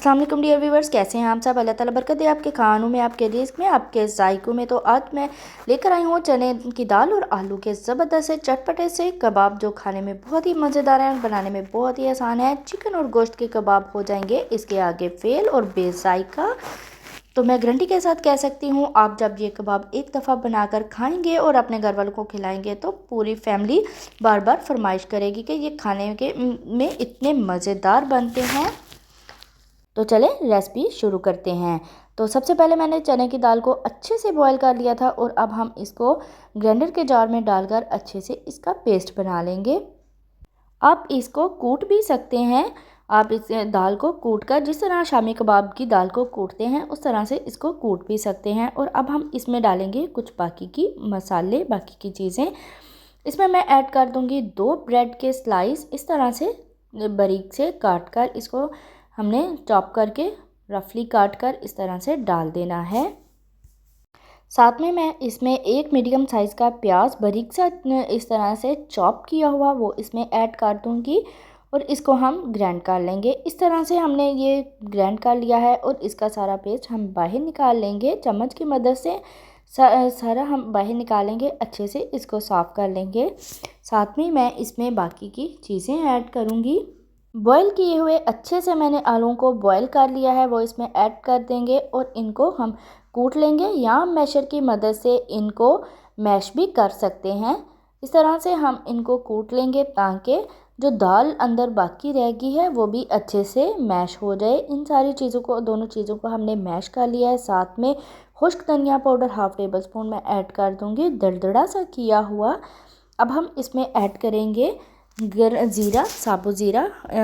अस्सलाम वालेकुम dear viewers, कैसे हैं आप सब। अल्लाह ताला बरकत दे आपके खानों में, आपके रिज़्क में, आपके ज़ायक़ों में। तो आज मैं लेकर आई हूँ चने की दाल और आलू के ज़बरदस्त से चटपटे से कबाब, जो खाने में बहुत ही मज़ेदार हैं, बनाने में बहुत ही आसान है। चिकन और गोश्त के कबाब हो जाएंगे इसके आगे फेल और बेज़ायका। तो मैं गारंटी के साथ कह सकती हूँ, आप जब ये कबाब एक दफ़ा बनाकर खाएंगे और अपने घर वालों को खिलाएंगे तो पूरी फैमिली बार बार फरमाइश करेगी कि ये खाने के में इतने मज़ेदार बनते हैं। तो चलें रेसिपी शुरू करते हैं। तो सबसे पहले मैंने चने की दाल को अच्छे से बॉईल कर लिया था और अब हम इसको ग्राइंडर के जार में डालकर अच्छे से इसका पेस्ट बना लेंगे। आप इसको कूट भी सकते हैं। आप इस दाल को कूट कर, जिस तरह शामी कबाब की दाल को कूटते हैं उस तरह से इसको कूट भी सकते हैं। और अब हम इसमें डालेंगे कुछ बाकी की मसाले, बाकी की चीज़ें। इसमें मैं ऐड कर दूंगी 2 ब्रेड के स्लाइस, इस तरह से बारीक से काट कर इसको हमने चॉप करके रफली काट कर इस तरह से डाल देना है। साथ में मैं इसमें एक मीडियम साइज़ का प्याज बारीक सा इस तरह से चॉप किया हुआ वो इसमें ऐड कर दूंगी और इसको हम ग्राइंड कर लेंगे। इस तरह से हमने ये ग्राइंड कर लिया है और इसका सारा पेस्ट हम बाहर निकाल लेंगे चम्मच की मदद से। सारा हम बाहर निकालेंगे, अच्छे से इसको साफ़ कर लेंगे। साथ में मैं इसमें बाकी की चीज़ें ऐड करूँगी। बॉईल किए हुए अच्छे से मैंने आलूओं को बॉईल कर लिया है, वो इसमें ऐड कर देंगे और इनको हम कूट लेंगे या मैशर की मदद से इनको मैश भी कर सकते हैं। इस तरह से हम इनको कूट लेंगे ताकि जो दाल अंदर बाकी रह गई है वो भी अच्छे से मैश हो जाए। इन सारी चीज़ों को, दोनों चीज़ों को हमने मैश कर लिया है। साथ में खुश्क धनिया पाउडर हाफ़ टेबल स्पून मैं ऐड कर दूँगी, दरदरा सा किया हुआ। अब हम इसमें ऐड करेंगे ज़ीरा, साबुत ज़ीरा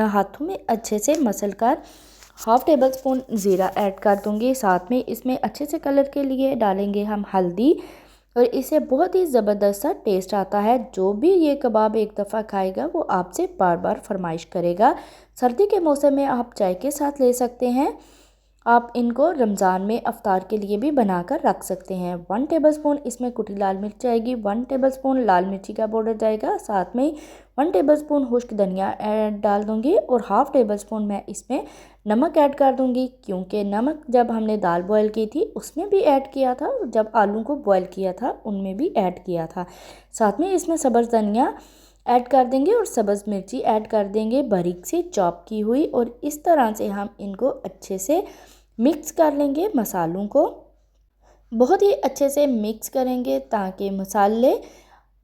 हाथों में अच्छे से मसल कर हाफ़ टेबल स्पून ज़ीरा ऐड कर दूंगी। साथ में इसमें अच्छे से कलर के लिए डालेंगे हम हल्दी और इससे बहुत ही ज़बरदस्त सा टेस्ट आता है। जो भी ये कबाब एक दफ़ा खाएगा वो आपसे बार बार फरमाइश करेगा। सर्दी के मौसम में आप चाय के साथ ले सकते हैं। आप इनको रमज़ान में अफ्तार के लिए भी बनाकर रख सकते हैं। 1 टेबलस्पून इसमें कुटी लाल मिर्च जाएगी, 1 टेबलस्पून लाल मिर्ची का पाउडर जाएगा, साथ में 1 टेबलस्पून खुश्क धनिया डाल दूंगी और हाफ़ टेबलस्पून मैं इसमें नमक ऐड कर दूंगी, क्योंकि नमक जब हमने दाल बॉयल की थी उसमें भी ऐड किया था, जब आलू को बॉयल किया था उनमें भी ऐड किया था। साथ में इसमें सब्ज़ धनिया ऐड कर देंगे और सब्ज़ मिर्ची ऐड कर देंगे बारीक से चॉप की हुई। और इस तरह से हम इनको अच्छे से मिक्स कर लेंगे। मसालों को बहुत ही अच्छे से मिक्स करेंगे ताकि मसाले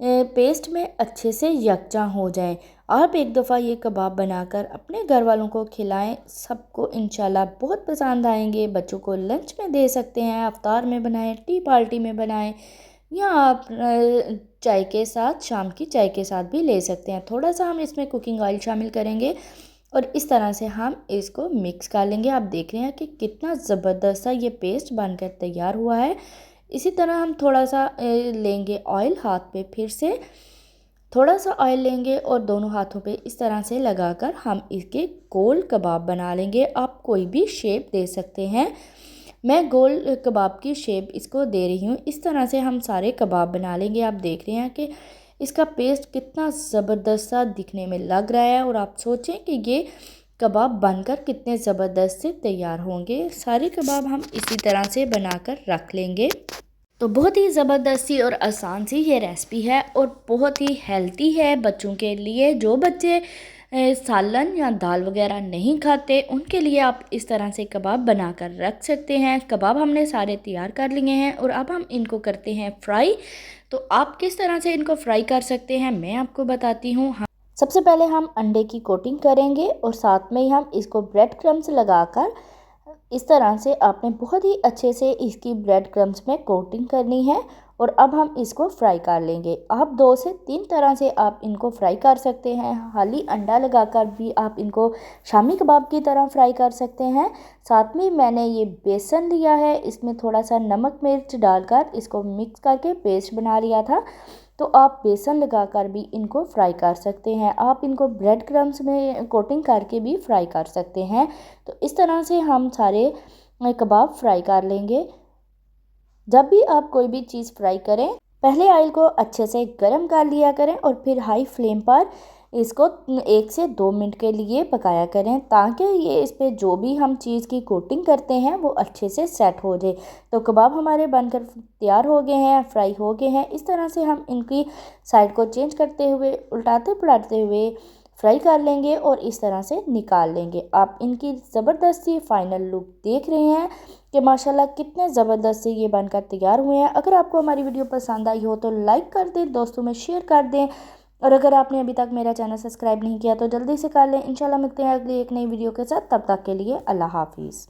पेस्ट में अच्छे से यकजा हो जाएं। आप एक दफ़ा ये कबाब बनाकर अपने घर वालों को खिलाएं, सबको इंशाल्लाह बहुत पसंद आएंगे। बच्चों को लंच में दे सकते हैं, अफ्तार में बनाएं, टी पार्टी में बनाएं, या आप चाय के साथ, शाम की चाय के साथ भी ले सकते हैं। थोड़ा सा हम इसमें कुकिंग ऑयल शामिल करेंगे और इस तरह से हम इसको मिक्स कर लेंगे। आप देख रहे हैं कि कितना ज़बरदस्त सा ये पेस्ट बनकर तैयार हुआ है। इसी तरह हम थोड़ा सा लेंगे ऑयल, हाथ पे फिर से थोड़ा सा ऑयल लेंगे और दोनों हाथों पे इस तरह से लगाकर हम इसके गोल कबाब बना लेंगे। आप कोई भी शेप दे सकते हैं, मैं गोल कबाब की शेप इसको दे रही हूँ। इस तरह से हम सारे कबाब बना लेंगे। आप देख रहे हैं कि इसका पेस्ट कितना ज़बरदस्त सा दिखने में लग रहा है और आप सोचें कि ये कबाब बनकर कितने ज़बरदस्त से तैयार होंगे। सारे कबाब हम इसी तरह से बनाकर रख लेंगे। तो बहुत ही ज़बरदस्त सी और आसान सी ये रेसिपी है और बहुत ही हेल्दी है बच्चों के लिए। जो बच्चे सालन या दाल वगैरह नहीं खाते उनके लिए आप इस तरह से कबाब बनाकर रख सकते हैं। कबाब हमने सारे तैयार कर लिए हैं और अब हम इनको करते हैं फ्राई। तो आप किस तरह से इनको फ्राई कर सकते हैं मैं आपको बताती हूँ। सबसे पहले हम अंडे की कोटिंग करेंगे और साथ में ही हम इसको ब्रेड क्रम्स लगाकर इस तरह से आपने बहुत ही अच्छे से इसकी ब्रेड क्रम्स में कोटिंग करनी है और अब हम इसको फ्राई कर लेंगे। आप 2 से 3 तरह से आप इनको फ्राई कर सकते हैं। खाली अंडा लगाकर भी आप इनको शामी कबाब की तरह फ्राई कर सकते हैं। साथ में मैंने ये बेसन लिया है, इसमें थोड़ा सा नमक मिर्च डालकर इसको मिक्स करके पेस्ट बना लिया था। तो आप बेसन लगाकर भी इनको फ्राई कर सकते हैं। आप इनको ब्रेड क्रम्स में कोटिंग करके भी फ्राई कर सकते हैं। तो इस तरह से हम सारे कबाब फ्राई कर लेंगे। जब भी आप कोई भी चीज़ फ्राई करें, पहले ऑयल को अच्छे से गर्म कर लिया करें और फिर हाई फ्लेम पर इसको 1 से 2 मिनट के लिए पकाया करें, ताकि ये इस पे जो भी हम चीज़ की कोटिंग करते हैं वो अच्छे से सेट हो जाए। तो कबाब हमारे बनकर तैयार हो गए हैं, फ्राई हो गए हैं। इस तरह से हम इनकी साइड को चेंज करते हुए, उल्टाते पलटते हुए फ्राई कर लेंगे और इस तरह से निकाल लेंगे। आप इनकी ज़बरदस्त सी फाइनल लुक देख रहे हैं कि माशाल्लाह कितने ज़बरदस्त से ये बनकर तैयार हुए हैं। अगर आपको हमारी वीडियो पसंद आई हो तो लाइक कर दें, दोस्तों में शेयर कर दें, और अगर आपने अभी तक मेरा चैनल सब्सक्राइब नहीं किया तो जल्दी से कर लें। इंशाल्लाह मिलते हैं अगली एक नई वीडियो के साथ, तब तक के लिए अल्लाह हाफिज़।